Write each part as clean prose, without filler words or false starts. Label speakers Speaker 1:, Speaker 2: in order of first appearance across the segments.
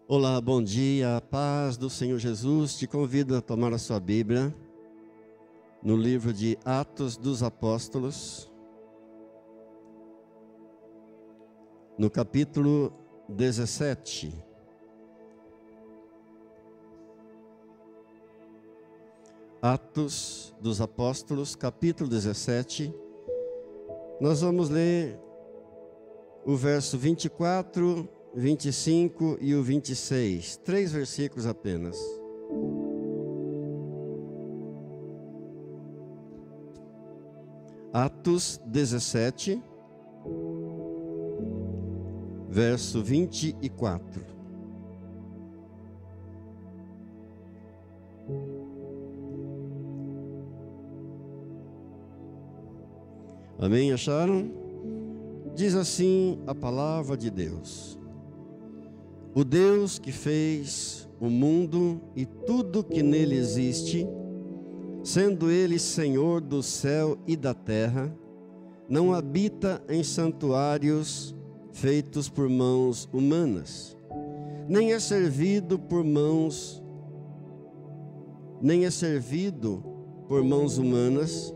Speaker 1: Olá, bom dia, a paz do Senhor Jesus. Te convido a tomar a sua Bíblia no livro de Atos dos Apóstolos, no capítulo 17. Atos dos Apóstolos, capítulo 17. Nós vamos ler o verso 24, 25 e o 26, 3 versículos apenas. Atos 17, verso 24. Amém? Acharam? Diz assim a palavra de Deus: O Deus que fez o mundo e tudo que nele existe, sendo Ele Senhor do céu e da terra, não habita em santuários feitos por mãos humanas, nem é servido por mãos humanas,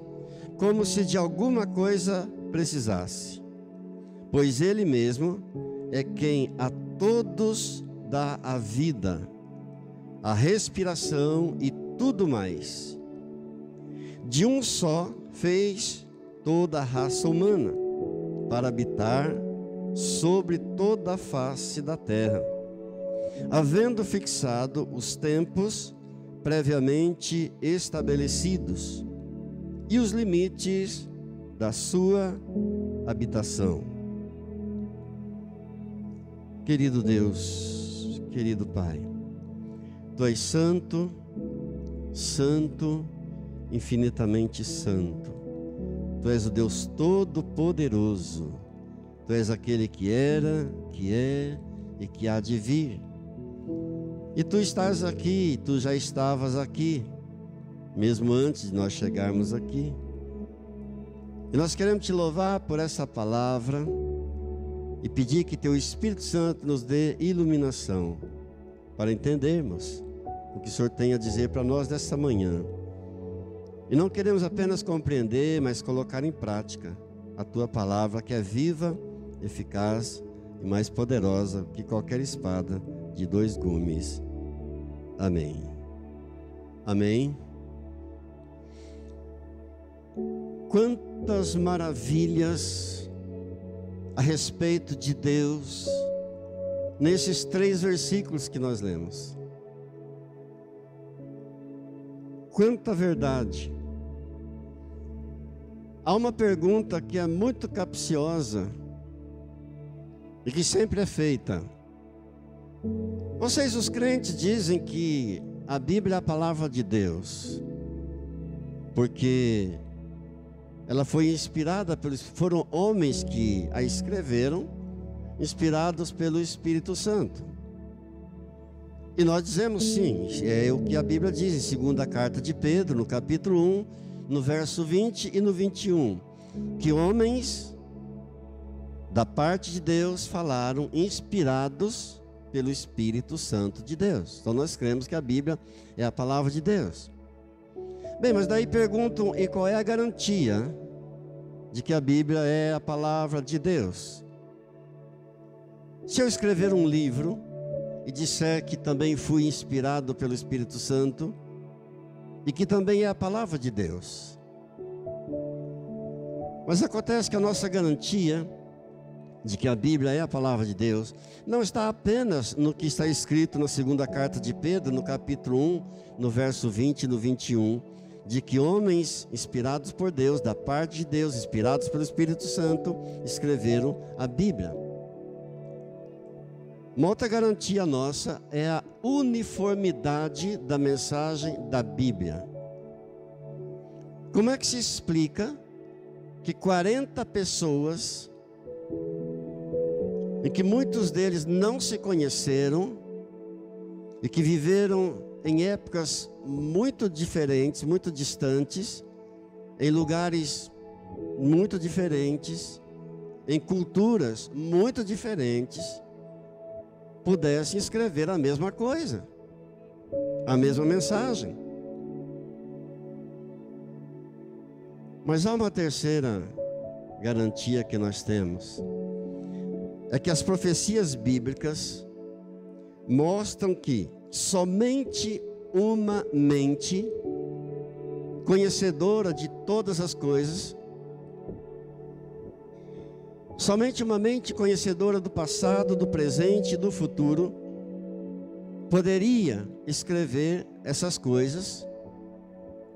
Speaker 1: como se de alguma coisa precisasse, pois Ele mesmo é quem a todos dá a vida, a respiração e tudo mais. De um só fez toda a raça humana, para habitar sobre toda a face da terra, havendo fixado os tempos previamente estabelecidos e os limites da sua habitação. Querido Deus, querido Pai, Tu és santo, santo, infinitamente santo. Tu és o Deus Todo-Poderoso. Tu és aquele que era, que é e que há de vir. E Tu estás aqui, Tu já estavas aqui, mesmo antes de nós chegarmos aqui. E nós queremos Te louvar por essa palavra e pedir que Teu Espírito Santo nos dê iluminação para entendermos o que o Senhor tem a dizer para nós nessa manhã. E não queremos apenas compreender, mas colocar em prática a Tua palavra, que é viva, eficaz e mais poderosa que qualquer espada de 2 gumes. Amém. Amém. Quantas maravilhas a respeito de Deus nesses 3 versículos que nós lemos. Quanta verdade. Há uma pergunta que é muito capciosa e que sempre é feita. Vocês, os crentes, dizem que a Bíblia é a palavra de Deus, porque ela foi inspirada foram homens que a escreveram, inspirados pelo Espírito Santo. E nós dizemos sim, é o que a Bíblia diz em segunda carta de Pedro, no capítulo 1, no verso 20 e no 21, que homens da parte de Deus falaram inspirados pelo Espírito Santo de Deus. Então nós cremos que a Bíblia é a palavra de Deus. Bem, mas daí perguntam, e qual é a garantia de que a Bíblia é a palavra de Deus? Se eu escrever um livro e disser que também fui inspirado pelo Espírito Santo e que também é a palavra de Deus, mas acontece que a nossa garantia de que a Bíblia é a palavra de Deus não está apenas no que está escrito na segunda carta de Pedro, no capítulo 1, no verso 20 e no 21, de que homens inspirados por Deus, da parte de Deus, inspirados pelo Espírito Santo, escreveram a Bíblia. Uma outra garantia nossa é a uniformidade da mensagem da Bíblia. Como é que se explica que 40 pessoas, em que muitos deles não se conheceram e que viveram em épocas muito diferentes, muito distantes, em lugares muito diferentes, em culturas muito diferentes, pudessem escrever a mesma coisa, a mesma mensagem. Mas há uma terceira garantia que nós temos, é que as profecias bíblicas mostram que somente uma mente conhecedora de todas as coisas, somente uma mente conhecedora do passado, do presente e do futuro poderia escrever essas coisas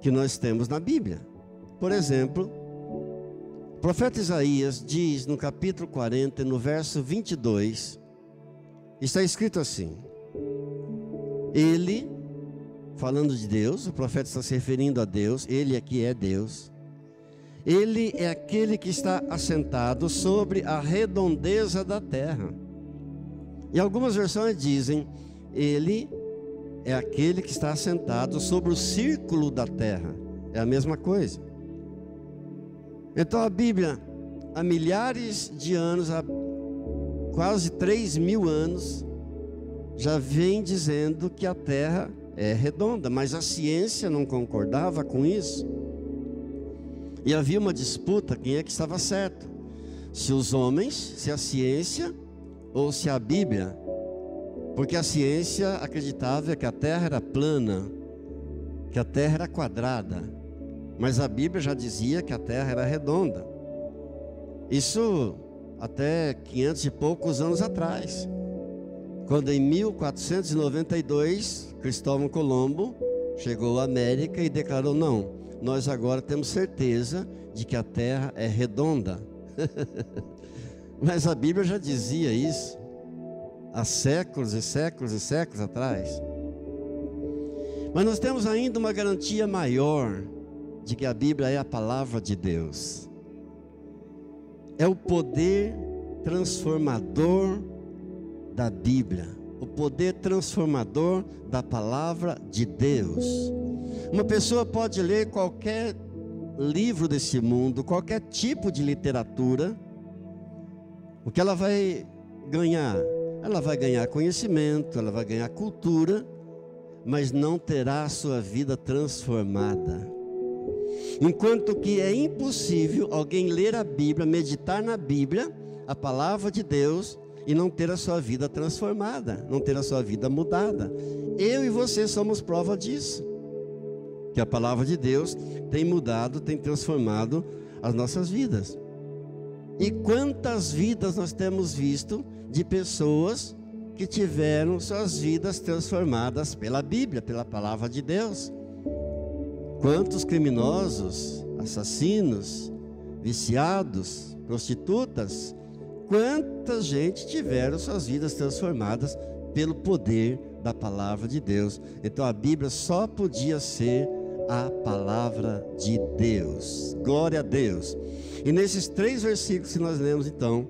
Speaker 1: que nós temos na Bíblia. Por exemplo, o profeta Isaías diz no capítulo 40, no verso 22, está escrito assim: Ele, falando de Deus, o profeta está se referindo a Deus, Ele aqui é Deus. Ele é aquele que está assentado sobre a redondeza da terra. E algumas versões dizem, Ele é aquele que está assentado sobre o círculo da terra. É a mesma coisa. Então a Bíblia, há milhares de anos, há quase 3.000 anos, já vem dizendo que a terra é redonda, mas a ciência não concordava com isso. E havia uma disputa, quem é que estava certo? Se os homens, se a ciência ou se a Bíblia? Porque a ciência acreditava que a terra era plana, que a terra era quadrada, mas a Bíblia já dizia que a terra era redonda. Isso até 500 e poucos anos atrás, quando em 1492 Cristóvão Colombo chegou à América e declarou: não, nós agora temos certeza de que a terra é redonda. Mas a Bíblia já dizia isso há séculos e séculos e séculos atrás. Mas nós temos ainda uma garantia maior de que a Bíblia é a palavra de Deus. É o poder transformador da Bíblia, o poder transformador da palavra de Deus. Uma pessoa pode ler qualquer livro desse mundo, qualquer tipo de literatura. O que ela vai ganhar? Ela vai ganhar conhecimento, ela vai ganhar cultura, mas não terá a sua vida transformada. Enquanto que é impossível alguém ler a Bíblia, meditar na Bíblia, a palavra de Deus, e não ter a sua vida transformada, não ter a sua vida mudada. Eu e você somos prova disso, que a palavra de Deus tem mudado, tem transformado as nossas vidas. E quantas vidas nós temos visto de pessoas que tiveram suas vidas transformadas pela Bíblia, pela palavra de Deus. Quantos criminosos, assassinos, viciados, prostitutas, quanta gente tiveram suas vidas transformadas pelo poder da palavra de Deus. Então a Bíblia só podia ser a palavra de Deus. Glória a Deus. E nesses 3 versículos que nós lemos, então,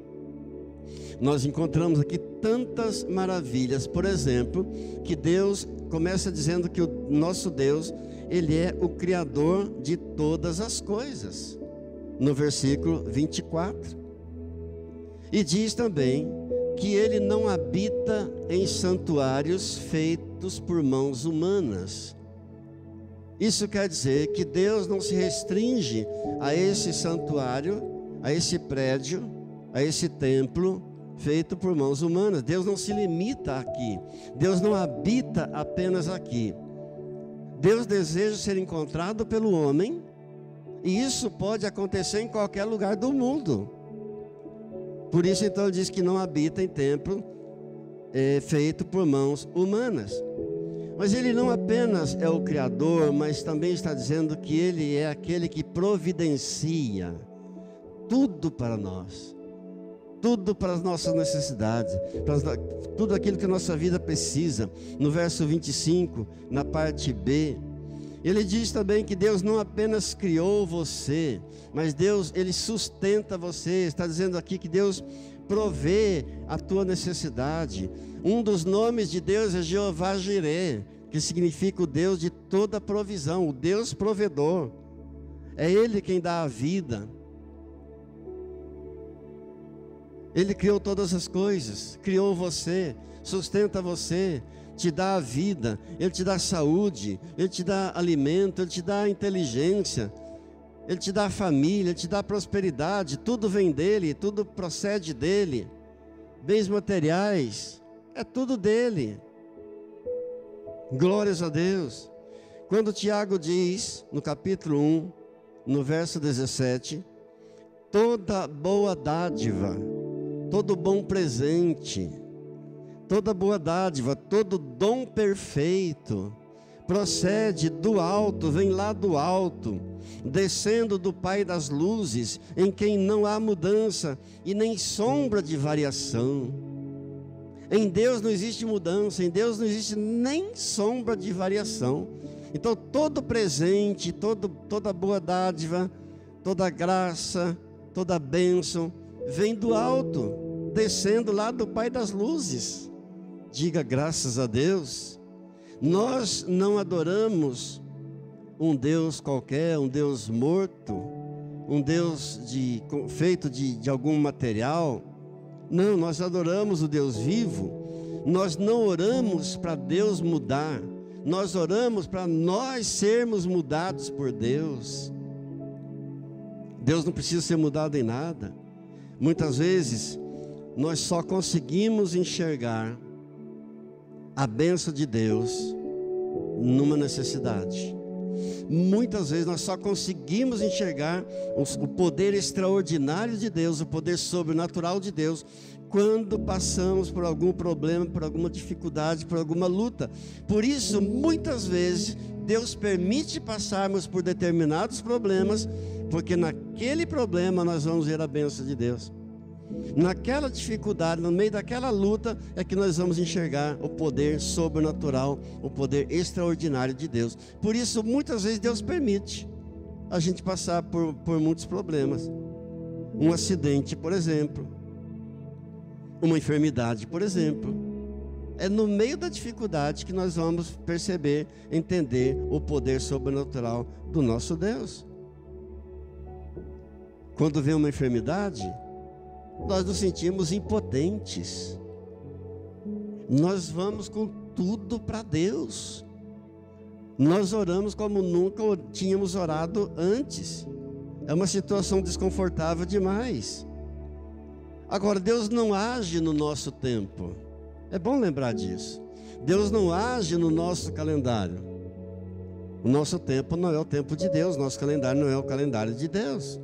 Speaker 1: nós encontramos aqui tantas maravilhas. Por exemplo, que Deus começa dizendo que o nosso Deus, Ele é o Criador de todas as coisas, no versículo 24. E diz também que Ele não habita em santuários feitos por mãos humanas. Isso quer dizer que Deus não se restringe a esse santuário, a esse prédio, a esse templo feito por mãos humanas. Deus não se limita aqui. Deus não habita apenas aqui. Deus deseja ser encontrado pelo homem, e isso pode acontecer em qualquer lugar do mundo. Por isso então ele diz que não habita em templo feito por mãos humanas. Mas Ele não apenas é o Criador, mas também está dizendo que Ele é aquele que providencia tudo para nós, tudo para as nossas necessidades, tudo aquilo que a nossa vida precisa. No verso 25, na parte B, Ele diz também que Deus não apenas criou você, mas Deus, Ele sustenta você. Está dizendo aqui que Deus provê a tua necessidade. Um dos nomes de Deus é Jeová Jireh, que significa o Deus de toda provisão, o Deus provedor. É Ele quem dá a vida. Ele criou todas as coisas, criou você, sustenta você, te dá a vida, Ele te dá saúde, Ele te dá alimento, Ele te dá inteligência, Ele te dá família, Ele te dá prosperidade, tudo vem dEle, tudo procede dEle, bens materiais, é tudo dEle. Glórias a Deus. Quando Tiago diz, no capítulo 1, no verso 17, toda boa dádiva, todo bom presente, toda boa dádiva, todo dom perfeito, procede do alto, vem lá do alto, descendo do Pai das luzes, em quem não há mudança e nem sombra de variação. Em Deus não existe mudança, em Deus não existe nem sombra de variação. Então todo presente, toda boa dádiva, toda graça, toda bênção, vem do alto, descendo lá do Pai das luzes. Diga graças a Deus. Nós não adoramos um Deus qualquer, um Deus morto, um Deus feito de algum material. Não, nós adoramos o Deus vivo. Nós não oramos para Deus mudar, nós oramos para nós sermos mudados por Deus. Deus não precisa ser mudado em nada. Muitas vezes nós só conseguimos enxergar a bênção de Deus numa necessidade. Muitas vezes nós só conseguimos enxergar o poder extraordinário de Deus, o poder sobrenatural de Deus, quando passamos por algum problema, por alguma dificuldade, por alguma luta. Por isso, muitas vezes, Deus permite passarmos por determinados problemas, porque naquele problema nós vamos ver a bênção de Deus. Naquela dificuldade, no meio daquela luta, é que nós vamos enxergar o poder sobrenatural, o poder extraordinário de Deus. Por isso, muitas vezes Deus permite a gente passar por muitos problemas. Um acidente, por exemplo, uma enfermidade, por exemplo. É no meio da dificuldade que nós vamos perceber, entender o poder sobrenatural do nosso Deus. Quando vem uma enfermidade, nós nos sentimos impotentes. Nós vamos com tudo para Deus. Nós oramos como nunca tínhamos orado antes. É uma situação desconfortável demais. Agora, Deus não age no nosso tempo. É bom lembrar disso. Deus não age no nosso calendário. O nosso tempo não é o tempo de Deus. Nosso calendário não é o calendário de Deus.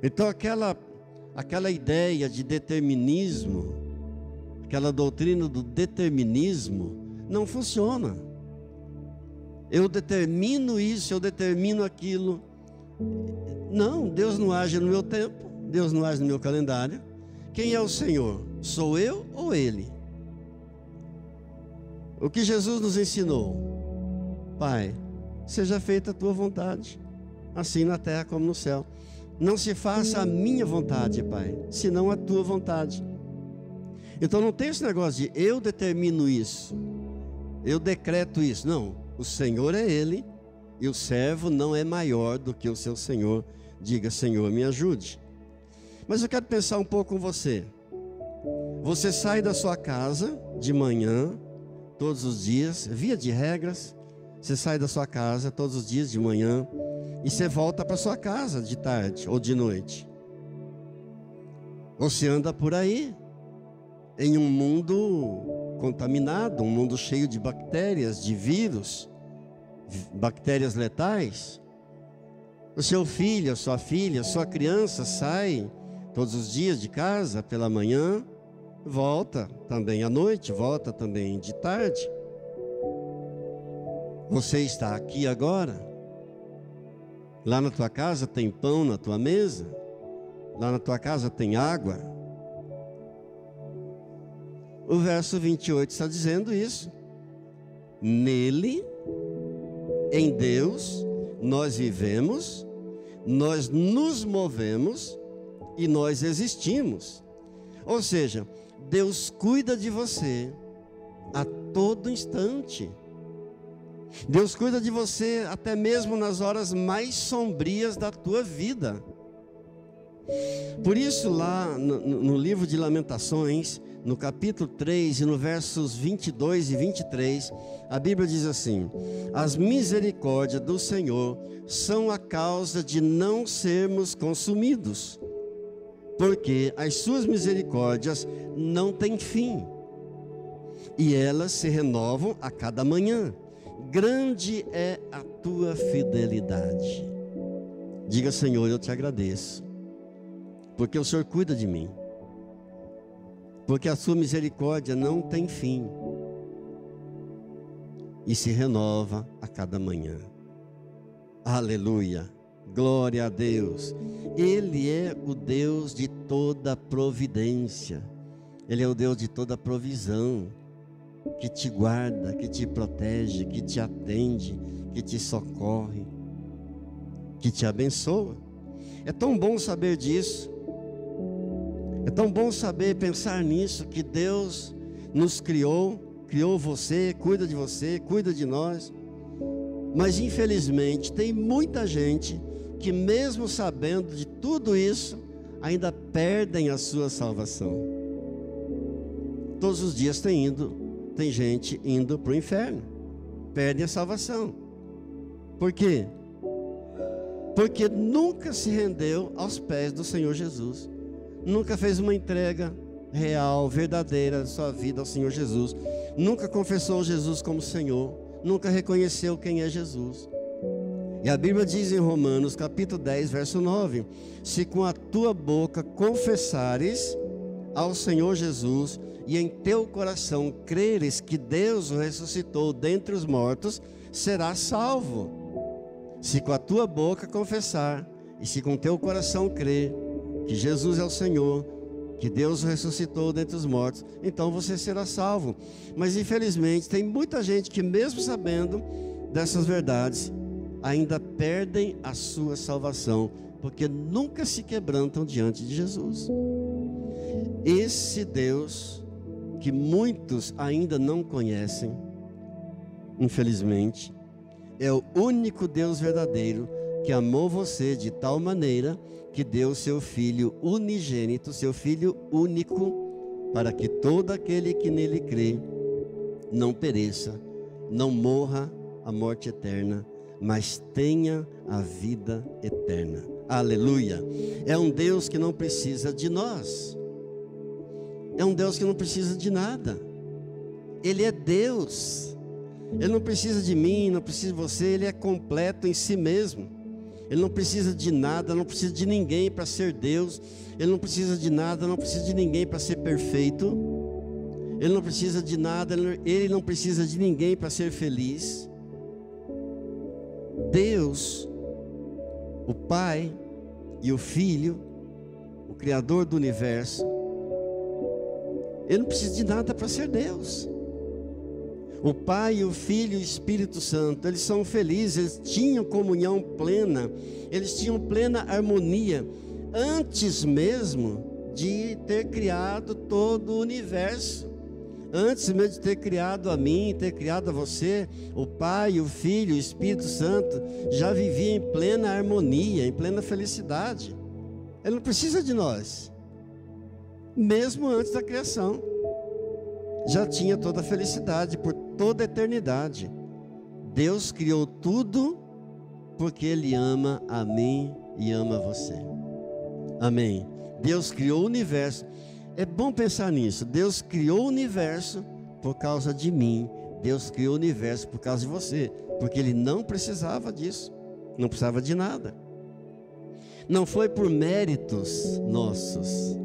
Speaker 1: Então aquela ideia de determinismo, aquela doutrina do determinismo, não funciona. Eu determino isso, eu determino aquilo. Não, Deus não age no meu tempo, Deus não age no meu calendário. Quem é o Senhor? Sou eu ou Ele? O que Jesus nos ensinou? Pai, seja feita a tua vontade, assim na terra como no céu. Não se faça a minha vontade, Pai, senão a tua vontade. Então não tem esse negócio de eu determino isso, eu decreto isso. Não, o Senhor é Ele e o servo não é maior do que o seu Senhor. Diga, Senhor, me ajude. Mas eu quero pensar um pouco com você. Você sai da sua casa de manhã, todos os dias, via de regras, você sai da sua casa todos os dias de manhã, e você volta para sua casa de tarde ou de noite. Você anda por aí, em um mundo contaminado, um mundo cheio de bactérias, de vírus, bactérias letais. O seu filho, a sua filha, a sua criança sai todos os dias de casa pela manhã, volta também à noite, volta também de tarde. Você está aqui agora. Lá na tua casa tem pão na tua mesa? Lá na tua casa tem água? O verso 28 está dizendo isso. Nele, em Deus, nós vivemos, nós nos movemos e nós existimos. Ou seja, Deus cuida de você a todo instante. Deus cuida de você até mesmo nas horas mais sombrias da tua vida. Por isso lá no livro de Lamentações, no capítulo 3 e no versos 22 e 23, a Bíblia diz assim: as misericórdias do Senhor são a causa de não sermos consumidos, porque as suas misericórdias não têm fim, e elas se renovam a cada manhã. Grande é a tua fidelidade. Diga: Senhor, eu te agradeço, porque o Senhor cuida de mim, porque a sua misericórdia não tem fim e se renova a cada manhã. Aleluia, glória a Deus. Ele é o Deus de toda providência, Ele é o Deus de toda provisão, que te guarda, que te protege, que te atende, que te socorre, que te abençoa. É tão bom saber disso. É tão bom saber, pensar nisso, que Deus nos criou você, cuida de nós. Mas infelizmente tem muita gente que, mesmo sabendo de tudo isso, ainda perdem a sua salvação. Todos os dias tem gente indo para o inferno, perdem a salvação. Por quê? Porque nunca se rendeu aos pés do Senhor Jesus, nunca fez uma entrega real, verdadeira da sua vida ao Senhor Jesus, nunca confessou Jesus como Senhor, nunca reconheceu quem é Jesus. E a Bíblia diz em Romanos capítulo 10, verso 9: se com a tua boca confessares ao Senhor Jesus e em teu coração creres que Deus o ressuscitou dentre os mortos, serás salvo. Se com a tua boca confessar e se com teu coração crer que Jesus é o Senhor, que Deus o ressuscitou dentre os mortos, então você será salvo. Mas infelizmente tem muita gente que, mesmo sabendo dessas verdades, ainda perdem a sua salvação, porque nunca se quebrantam diante de Jesus. Esse Deus que muitos ainda não conhecem, infelizmente, é o único Deus verdadeiro, que amou você de tal maneira que deu seu Filho unigênito, seu Filho único, para que todo aquele que nele crê não pereça, não morra a morte eterna, mas tenha a vida eterna. Aleluia! É um Deus que não precisa de nós, é um Deus que não precisa de nada. Ele é Deus, Ele não precisa de mim, não precisa de você, Ele é completo em si mesmo. Ele não precisa de nada, não precisa de ninguém para ser Deus. Ele não precisa de nada, não precisa de ninguém para ser perfeito. Ele não precisa de nada, Ele não precisa de ninguém para ser feliz. Deus, o Pai e o Filho, o Criador do universo, Ele não precisa de nada para ser Deus. O Pai, o Filho e o Espírito Santo, eles são felizes, eles tinham comunhão plena, eles tinham plena harmonia, antes mesmo de ter criado todo o universo. Antes mesmo de ter criado a mim, ter criado a você, o Pai, o Filho e o Espírito Santo já viviam em plena harmonia, em plena felicidade. Ele não precisa de nós, mesmo antes da criação. Já tinha toda a felicidade por toda a eternidade. Deus criou tudo porque Ele ama a mim e ama você. Amém. Deus criou o universo. É bom pensar nisso. Deus criou o universo por causa de mim. Deus criou o universo por causa de você, porque Ele não precisava disso, não precisava de nada. Não foi por méritos nossos.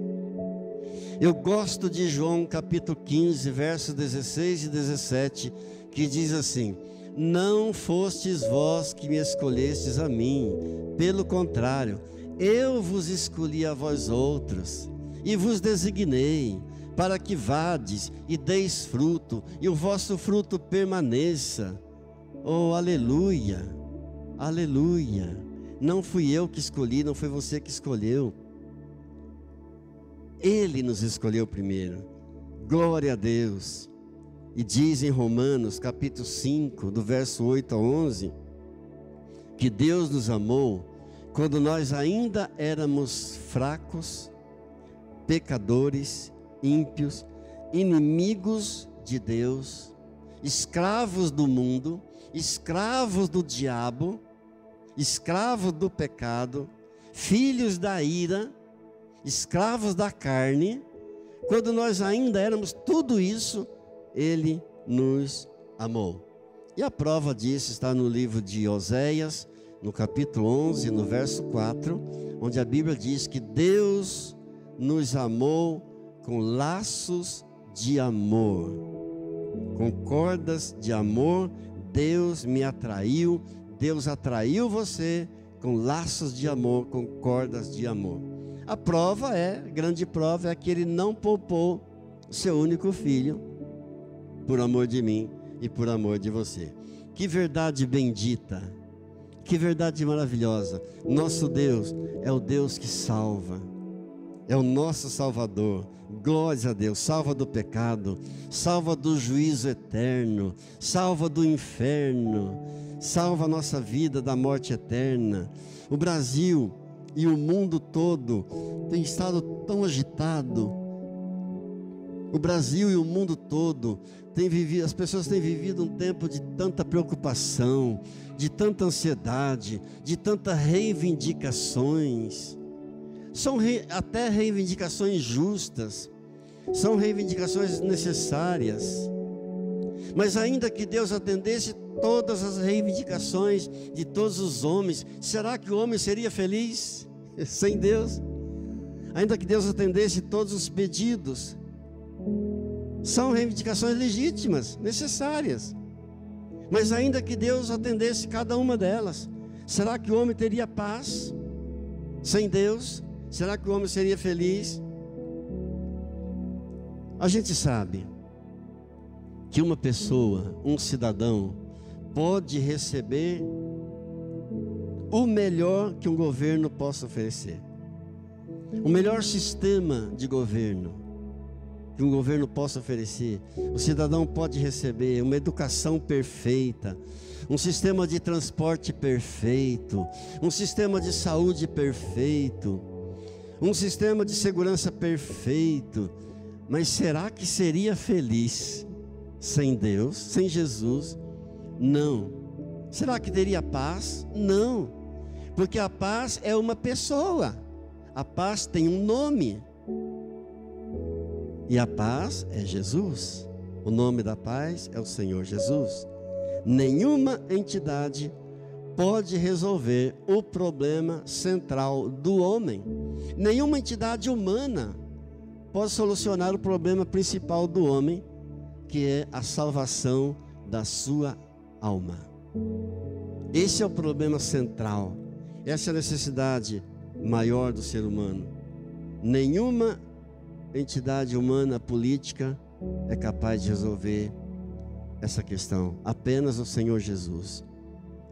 Speaker 1: Eu gosto de João capítulo 15, versos 16 e 17, que diz assim: não fostes vós que me escolhestes a mim, pelo contrário, eu vos escolhi a vós outros, e vos designei, para que vades e deis fruto, e o vosso fruto permaneça. Oh, aleluia, aleluia. Não fui eu que escolhi, não foi você que escolheu. Ele nos escolheu primeiro. Glória a Deus. E diz em Romanos capítulo 5, do verso 8 a 11, que Deus nos amou quando nós ainda éramos fracos, pecadores, ímpios, inimigos de Deus, escravos do mundo, escravos do diabo, escravos do pecado, filhos da ira, escravos da carne, quando nós ainda éramos tudo isso, Ele nos amou. E a prova disso está no livro de Oséias, no capítulo 11, no verso 4, onde a Bíblia diz que Deus nos amou com laços de amor, com cordas de amor. Deus me atraiu, Deus atraiu você com laços de amor, com cordas de amor. A prova grande prova é que Ele não poupou o seu único filho, por amor de mim e por amor de você. Que verdade bendita, que verdade maravilhosa. Nosso Deus é o Deus que salva, é o nosso Salvador. Glórias a Deus. Salva do pecado, salva do juízo eterno, salva do inferno, salva a nossa vida da morte eterna. O Brasil e o mundo todo tem estado tão agitado. O Brasil e o mundo todo as pessoas têm vivido um tempo de tanta preocupação, de tanta ansiedade, de tantas reivindicações. São até reivindicações justas, são reivindicações necessárias. Mas ainda que Deus atendesse todas as reivindicações de todos os homens, será que o homem seria feliz sem Deus? Ainda que Deus atendesse todos os pedidos, são reivindicações legítimas, necessárias. Mas ainda que Deus atendesse cada uma delas, será que o homem teria paz sem Deus? Será que o homem seria feliz? A gente sabe que uma pessoa, um cidadão, pode receber o melhor que um governo possa oferecer, o melhor sistema de governo que um governo possa oferecer. O cidadão pode receber uma educação perfeita, um sistema de transporte perfeito, um sistema de saúde perfeito, um sistema de segurança perfeito. Mas será que seria feliz sem Deus, sem Jesus? Não. Será que teria paz? Não. Porque a paz é uma pessoa. A paz tem um nome. E a paz é Jesus. O nome da paz é o Senhor Jesus. Nenhuma entidade pode resolver o problema central do homem. Nenhuma entidade humana pode solucionar o problema principal do homem, que é a salvação da sua alma. Esse é o problema central. Essa é a necessidade maior do ser humano. Nenhuma entidade humana política é capaz de resolver essa questão. Apenas o Senhor Jesus.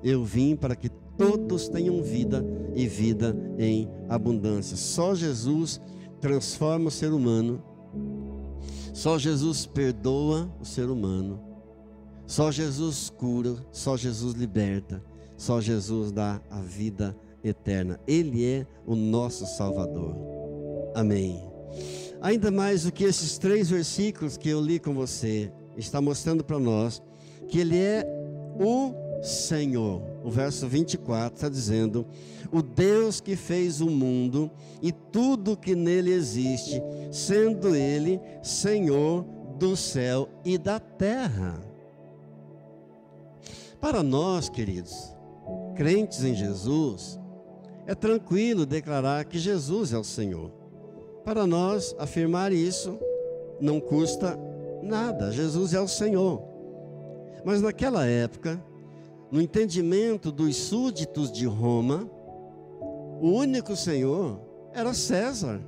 Speaker 1: Eu vim para que todos tenham vida e vida em abundância. Só Jesus transforma o ser humano. Só Jesus perdoa o ser humano. Só Jesus cura, só Jesus liberta, só Jesus dá a vida eterna. Ele é o nosso Salvador. Amém. Ainda mais do que esses 3 versículos que eu li com você, está mostrando para nós que Ele é o Senhor. O verso 24 está dizendo: o Deus que fez o mundo e tudo que nele existe, sendo Ele Senhor do céu e da terra. Para nós, queridos, crentes em Jesus, é tranquilo declarar que Jesus é o Senhor. Para nós, afirmar isso não custa nada. Jesus é o Senhor. Mas naquela época, no entendimento dos súditos de Roma, o único Senhor era César.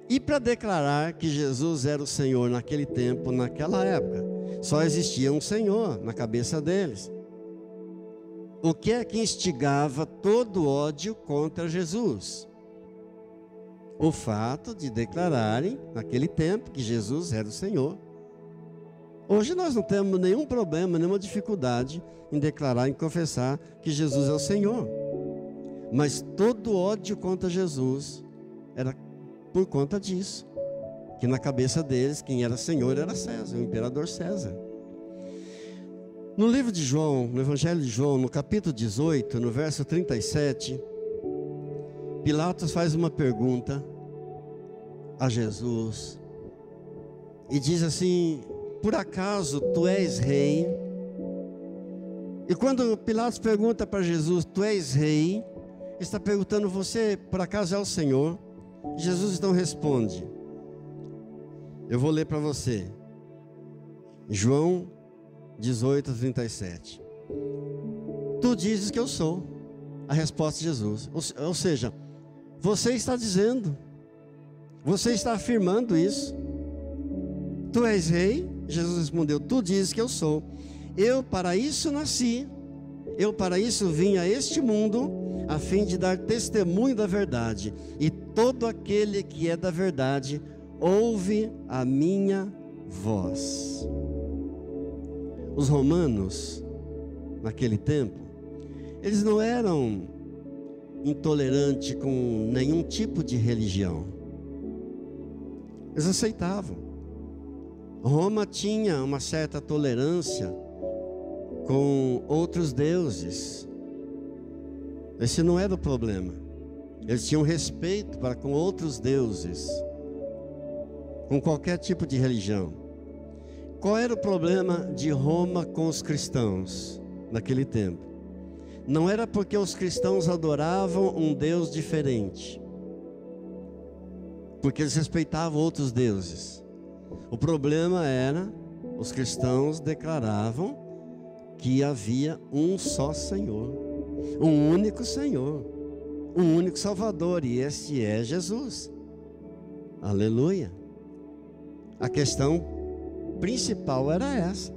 Speaker 1: E para declarar que Jesus era o Senhor naquele tempo, naquela época, só existia um Senhor na cabeça deles. O que é que instigava todo ódio contra Jesus? O fato de declararem naquele tempo que Jesus era o Senhor. Hoje nós não temos nenhum problema, nenhuma dificuldade em declarar, em confessar que Jesus é o Senhor. Mas todo ódio contra Jesus era por conta disso, que na cabeça deles quem era Senhor era César, o imperador César. No livro de João, no Evangelho de João, no capítulo 18, no verso 37, Pilatos faz uma pergunta a Jesus e diz assim: por acaso tu és rei? E quando Pilatos pergunta para Jesus: tu és rei? Está perguntando: você por acaso é o Senhor? Jesus então responde, eu vou ler para você, João 18, 37. Tu dizes que eu sou. A resposta de Jesus. Ou seja, você está dizendo, você está afirmando isso. Tu és rei? Jesus respondeu: tu dizes que eu sou. Eu para isso nasci. Eu para isso vim a este mundo, a fim de dar testemunho da verdade. E todo aquele que é da verdade ouve a minha voz. Os romanos, naquele tempo, eles não eram intolerantes com nenhum tipo de religião. Eles aceitavam. Roma tinha uma certa tolerância com outros deuses. Esse não era o problema. Eles tinham respeito para com outros deuses, com qualquer tipo de religião. Qual era o problema de Roma com os cristãos naquele tempo? Não era porque os cristãos adoravam um Deus diferente, porque eles respeitavam outros deuses. O problema era, os cristãos declaravam que havia um só Senhor, um único Senhor, um único Salvador, e esse é Jesus. Aleluia. A questão principal era essa.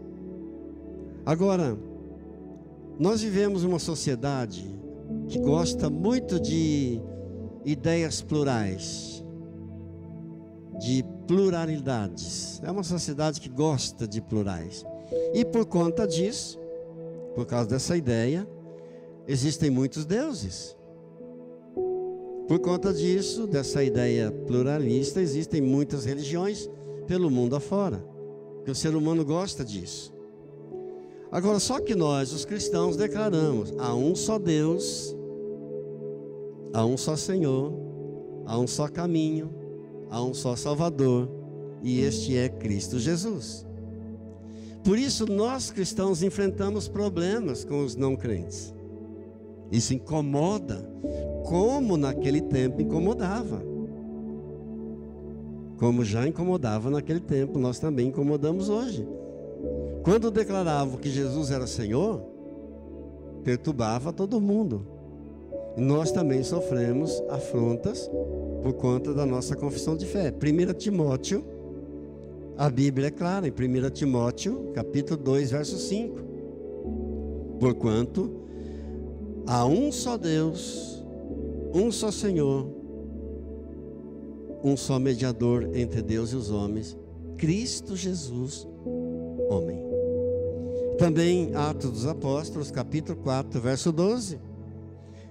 Speaker 1: Agora, nós vivemos uma sociedade que gosta muito de ideias plurais, de pluralidades. É uma sociedade que gosta de plurais. E por conta disso, por causa dessa ideia, existem muitos deuses. Por conta disso, dessa ideia pluralista, existem muitas religiões pelo mundo afora, porque o ser humano gosta disso. Agora, só que nós, os cristãos, declaramos: há um só Deus, há um só Senhor, há um só caminho, há um só Salvador, e este é Cristo Jesus. Por isso, nós cristãos enfrentamos problemas com os não crentes. Isso incomoda, como naquele tempo incomodava. Como já incomodava naquele tempo, nós também incomodamos hoje. Quando declaravam que Jesus era Senhor, perturbava todo mundo. E nós também sofremos afrontas por conta da nossa confissão de fé. 1 Timóteo, a Bíblia é clara, em 1 Timóteo, capítulo 2, verso 5. Porquanto há um só Deus, um só Senhor, um só mediador entre Deus e os homens, Cristo Jesus, homem. Também Atos dos Apóstolos, capítulo 4, verso 12.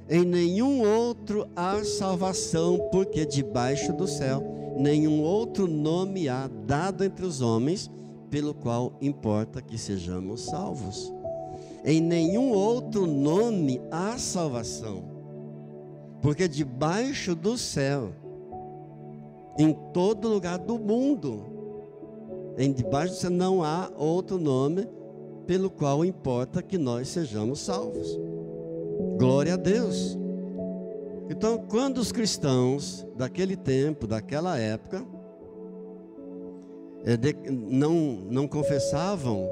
Speaker 1: Em nenhum outro há salvação, porque debaixo do céu nenhum outro nome há dado entre os homens, pelo qual importa que sejamos salvos. Em nenhum outro nome há salvação, porque debaixo do céu, em todo lugar do mundo, debaixo do céu não há outro nome pelo qual importa que nós sejamos salvos. Glória a Deus. Então, quando os cristãos daquele tempo, daquela época, não confessavam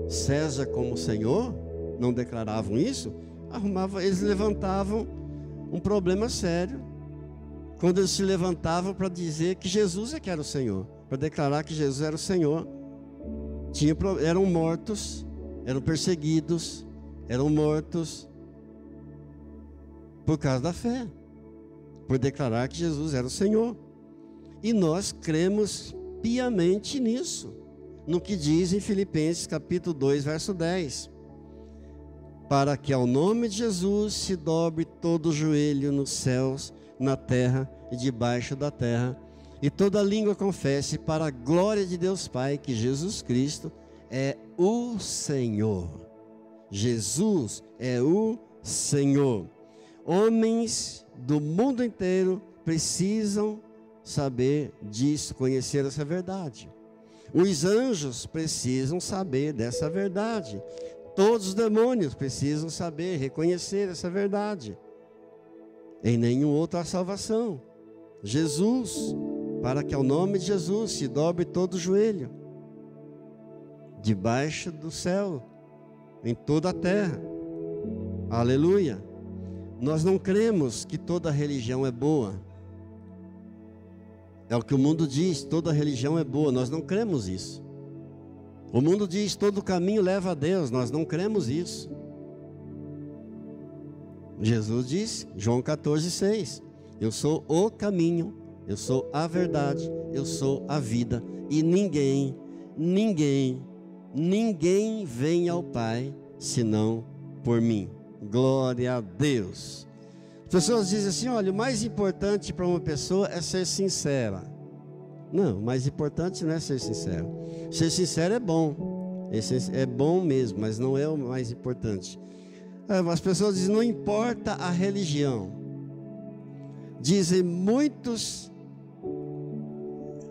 Speaker 1: César como Senhor, não declaravam isso, eles levantavam um problema sério. Quando eles se levantavam para dizer que Jesus é que era o Senhor, para declarar que Jesus era o Senhor, eram mortos, eram perseguidos, eram mortos por causa da fé, por declarar que Jesus era o Senhor. E nós cremos piamente nisso, no que diz em Filipenses capítulo 2, verso 10. para que ao nome de Jesus se dobre todo o joelho nos céus, na terra e debaixo da terra, e toda língua confesse para a glória de Deus Pai que Jesus Cristo é o Senhor. Jesus é o Senhor. Homens do mundo inteiro precisam saber disso, conhecer essa verdade. Os anjos precisam saber dessa verdade. Todos os demônios precisam saber, reconhecer essa verdade. Em nenhum outro há salvação. Jesus, para que ao nome de Jesus se dobre todo o joelho, debaixo do céu, em toda a terra. Aleluia. Nós não cremos que toda religião é boa. É o que o mundo diz, toda religião é boa. Nós não cremos isso. O mundo diz, todo caminho leva a Deus. Nós não cremos isso. Jesus diz, João 14,6, eu sou o caminho, eu sou a verdade, eu sou a vida. E ninguém vem ao Pai, senão por mim. Glória a Deus. As pessoas dizem assim, olha, o mais importante para uma pessoa é ser sincera. Não, o mais importante não é ser sincero. Ser sincero é bom. É bom mesmo, mas não é o mais importante. As pessoas dizem, não importa a religião. Dizem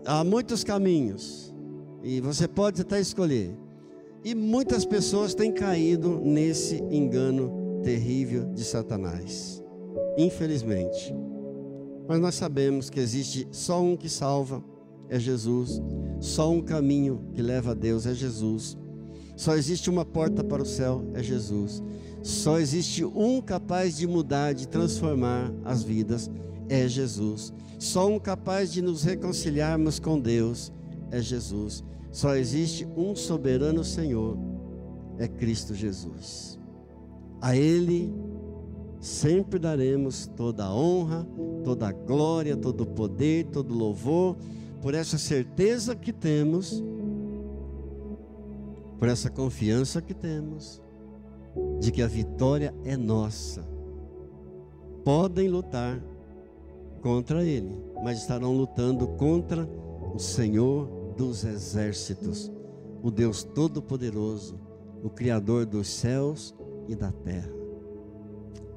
Speaker 1: há muitos caminhos. E você pode até escolher. E muitas pessoas têm caído nesse engano terrível de Satanás. Infelizmente. Mas nós sabemos que existe só um que salva, é Jesus. Só um caminho que leva a Deus, é Jesus. Só existe uma porta para o céu, é Jesus. Só existe um capaz de mudar, de transformar as vidas, é Jesus. Só um capaz de nos reconciliarmos com Deus, é Jesus. Só existe um soberano Senhor, é Cristo Jesus. A Ele sempre daremos toda a honra, toda a glória, todo o poder, todo o louvor, por essa certeza que temos, por essa confiança que temos, de que a vitória é nossa. Podem lutar contra Ele, mas estarão lutando contra o Senhor dos exércitos, o Deus Todo-Poderoso, o Criador dos céus e da terra.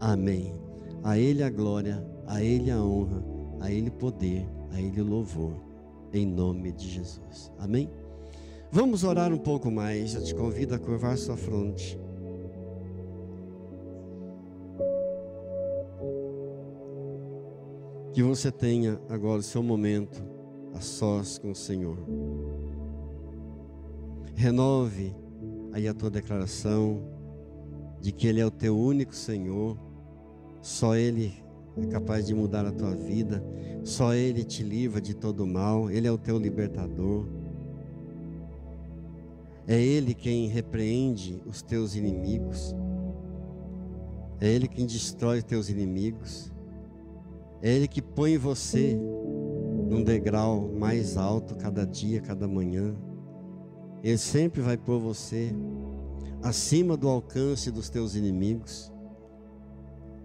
Speaker 1: Amém. A Ele a glória, a Ele a honra, a Ele o poder, a Ele o louvor, em nome de Jesus. Amém? Vamos orar um pouco mais. Eu te convido a curvar sua fronte. Que você tenha agora o seu momento a sós com o Senhor. Renove aí a tua declaração de que Ele é o teu único Senhor. Só Ele é capaz de mudar a tua vida. Só Ele te livra de todo mal. Ele é o teu libertador. É Ele quem repreende os teus inimigos. É Ele quem destrói os teus inimigos. É Ele que põe você num degrau mais alto cada dia, cada manhã. Ele sempre vai pôr você acima do alcance dos teus inimigos.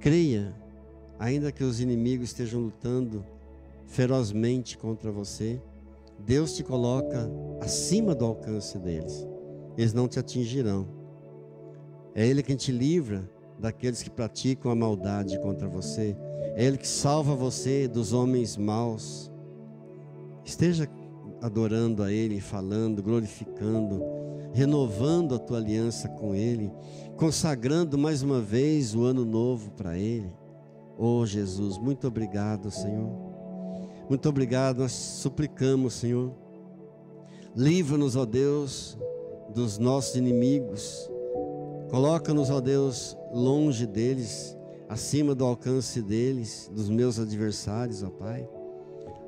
Speaker 1: Creia, ainda que os inimigos estejam lutando ferozmente contra você, Deus te coloca acima do alcance deles. Eles não te atingirão. É Ele quem te livra daqueles que praticam a maldade contra você. É Ele que salva você dos homens maus. Esteja adorando a Ele, falando, glorificando, renovando a tua aliança com Ele, consagrando mais uma vez o ano novo para Ele. Oh Jesus, muito obrigado, Senhor. Muito obrigado, nós suplicamos, Senhor. Livra-nos, ó Deus, dos nossos inimigos. Coloca-nos, ó Deus, longe deles, acima do alcance deles, dos meus adversários, ó Pai.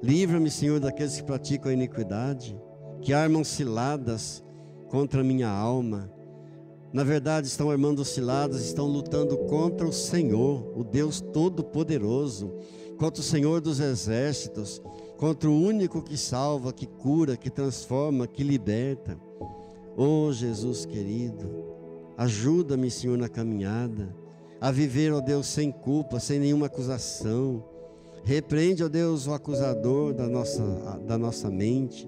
Speaker 1: Livra-me, Senhor, daqueles que praticam a iniquidade, que armam ciladas contra a minha alma. Na verdade, estão armando ciladas, estão lutando contra o Senhor, o Deus Todo-Poderoso, contra o Senhor dos exércitos, contra o único que salva, que cura, que transforma, que liberta. Oh, Jesus querido, Ajuda-me, Senhor, na caminhada, a viver, ó Deus, sem culpa, sem nenhuma acusação. Repreende, ó Deus, o acusador da nossa mente.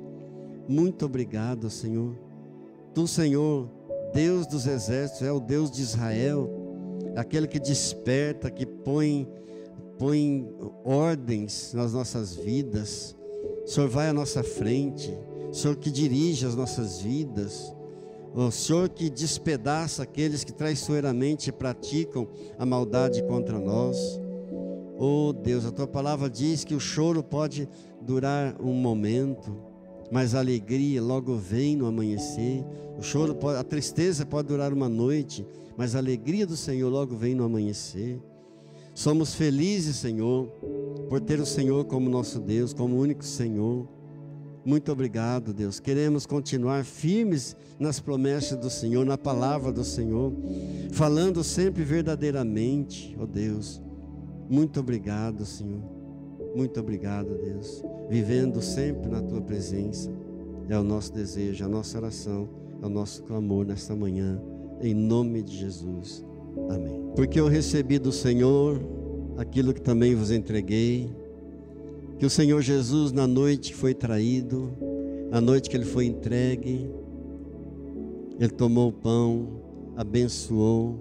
Speaker 1: Muito obrigado, Senhor. Tu, Senhor, Deus dos exércitos, é o Deus de Israel, aquele que desperta, que põe ordens nas nossas vidas. O Senhor vai à nossa frente, o Senhor que dirige as nossas vidas, o Senhor que despedaça aqueles que traiçoeiramente praticam a maldade contra nós. Oh Deus, a Tua palavra diz que o choro pode durar um momento, mas a alegria logo vem no amanhecer. A tristeza pode durar uma noite, mas a alegria do Senhor logo vem no amanhecer. Somos felizes, Senhor, por ter o Senhor como nosso Deus, como único Senhor. Muito obrigado, Deus. Queremos continuar firmes nas promessas do Senhor, na palavra do Senhor, falando sempre verdadeiramente, ó Deus. Muito obrigado, Senhor. Muito obrigado, Deus. Vivendo sempre na Tua presença. É o nosso desejo, a nossa oração, é o nosso clamor nesta manhã, em nome de Jesus. Amém. Porque eu recebi do Senhor aquilo que também vos entreguei, que o Senhor Jesus, na noite que foi traído, na noite que Ele foi entregue, Ele tomou o pão, abençoou,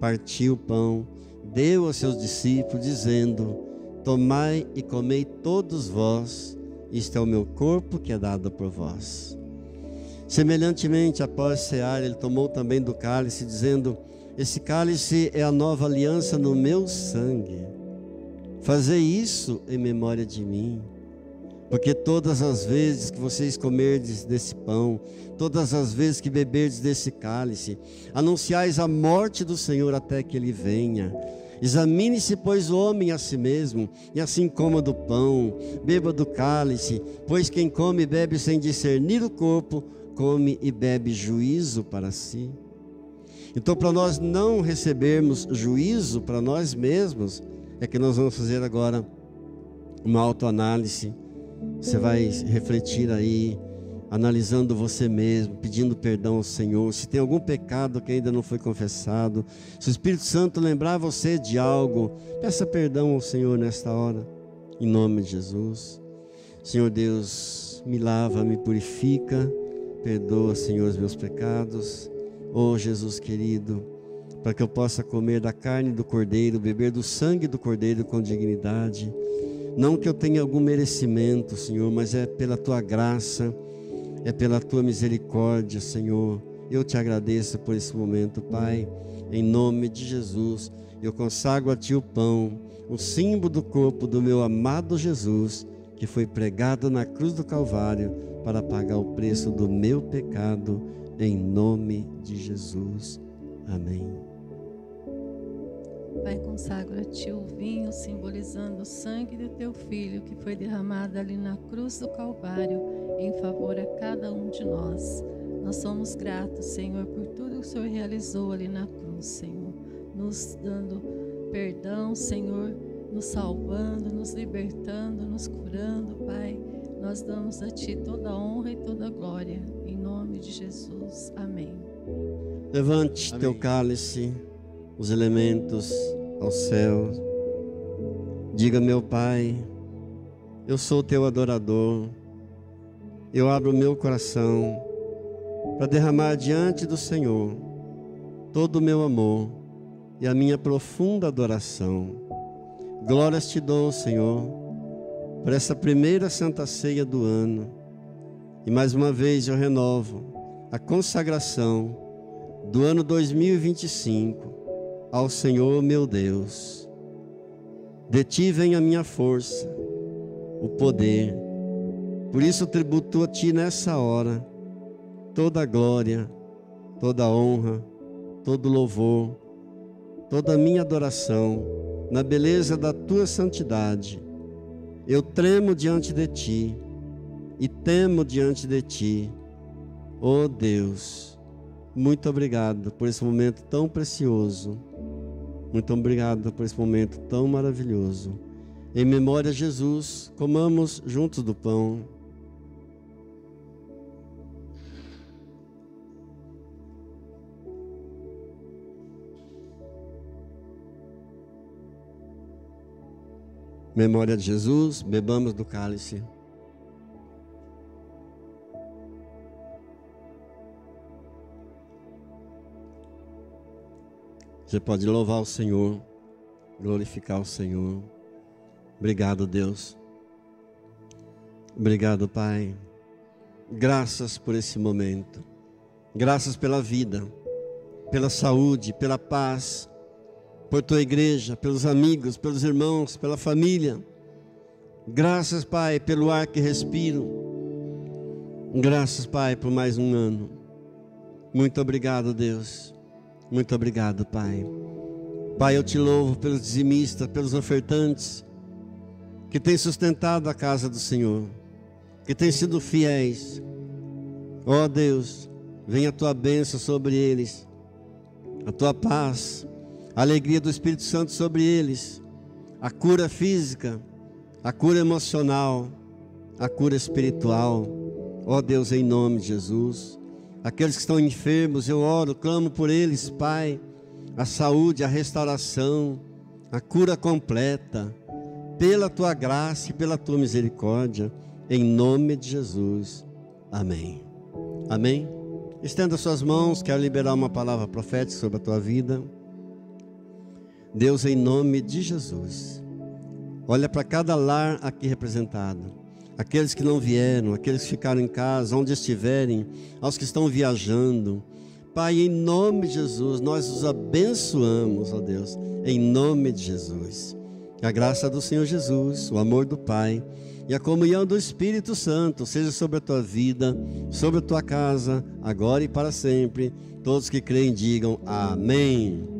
Speaker 1: partiu o pão, deu aos seus discípulos, dizendo: tomai e comei todos vós, isto é o meu corpo que é dado por vós. Semelhantemente, após cear, Ele tomou também do cálice, dizendo: esse cálice é a nova aliança no meu sangue. Fazei isso em memória de mim. Porque todas as vezes que vocês comerdes desse pão, todas as vezes que beberdes desse cálice, anunciais a morte do Senhor até que Ele venha. Examine-se, pois, o homem a si mesmo, e assim coma do pão, beba do cálice, pois quem come e bebe sem discernir o corpo, come e bebe juízo para si. Então, para nós não recebermos juízo para nós mesmos, é que nós vamos fazer agora uma autoanálise. Você vai refletir aí, analisando você mesmo, pedindo perdão ao Senhor. Se tem algum pecado que ainda não foi confessado, se o Espírito Santo lembrar você de algo, peça perdão ao Senhor nesta hora, em nome de Jesus. Senhor Deus, me lava, me purifica, perdoa, Senhor, os meus pecados. Oh Jesus querido, para que eu possa comer da carne do Cordeiro, beber do sangue do Cordeiro com dignidade. Não que eu tenha algum merecimento, Senhor, mas é pela Tua graça, é pela Tua misericórdia, Senhor. Eu te agradeço por esse momento, Pai. Em nome de Jesus, eu consagro a Ti o pão, o símbolo do corpo do meu amado Jesus, que foi pregado na cruz do Calvário para pagar o preço do meu pecado, em nome de Jesus. Amém.
Speaker 2: Pai, consagra a Ti o vinho, simbolizando o sangue do Teu Filho, que foi derramado ali na cruz do Calvário, em favor a cada um de nós. Nós somos gratos, Senhor, por tudo que o Senhor realizou ali na cruz, Senhor, nos dando perdão, Senhor, nos salvando, nos libertando, nos curando, Pai. Nós damos a Ti toda a honra e toda a glória, em nome de Jesus. Amém.
Speaker 1: Levante Amém. Teu cálice, os elementos ao céu. Diga: meu Pai, eu sou Teu adorador. Eu abro o meu coração para derramar diante do Senhor todo o meu amor e a minha profunda adoração. Glórias Te dou, Senhor, por essa primeira Santa Ceia do ano. E mais uma vez eu renovo a consagração do ano 2025 ao Senhor meu Deus. De Ti vem a minha força, o poder. Por isso tributo a Ti nessa hora toda a glória, toda a honra, todo o louvor, toda a minha adoração, na beleza da Tua santidade. Eu tremo diante de Ti e temo diante de Ti. Oh Deus, muito obrigado por esse momento tão precioso. Muito obrigado por esse momento tão maravilhoso. Em memória a Jesus, comamos juntos do pão. Memória de Jesus, bebamos do cálice. Você pode louvar o Senhor, glorificar o Senhor. Obrigado, Deus. Obrigado, Pai. Graças por esse momento. Graças pela vida, pela saúde, pela paz, por tua igreja, pelos amigos, pelos irmãos, pela família. Graças, Pai, pelo ar que respiro. Graças, Pai, por mais um ano. Muito obrigado, Deus. Muito obrigado, Pai. Pai, eu te louvo pelos dizimistas, pelos ofertantes que têm sustentado a casa do Senhor, que têm sido fiéis. Ó Deus, venha a tua bênção sobre eles, a tua paz, a alegria do Espírito Santo sobre eles, a cura física, a cura emocional, a cura espiritual. Ó Deus, em nome de Jesus. Aqueles que estão enfermos, eu oro, clamo por eles, Pai, a saúde, a restauração, a cura completa, pela tua graça e pela tua misericórdia, em nome de Jesus. Amém. Amém. Estenda suas mãos, quero liberar uma palavra profética sobre a tua vida. Deus, em nome de Jesus, olha para cada lar aqui representado. Aqueles que não vieram, aqueles que ficaram em casa, onde estiverem, aos que estão viajando. Pai, em nome de Jesus, nós os abençoamos, ó Deus, em nome de Jesus. Que a graça do Senhor Jesus, o amor do Pai e a comunhão do Espírito Santo seja sobre a tua vida, sobre a tua casa, agora e para sempre. Todos que creem digam amém.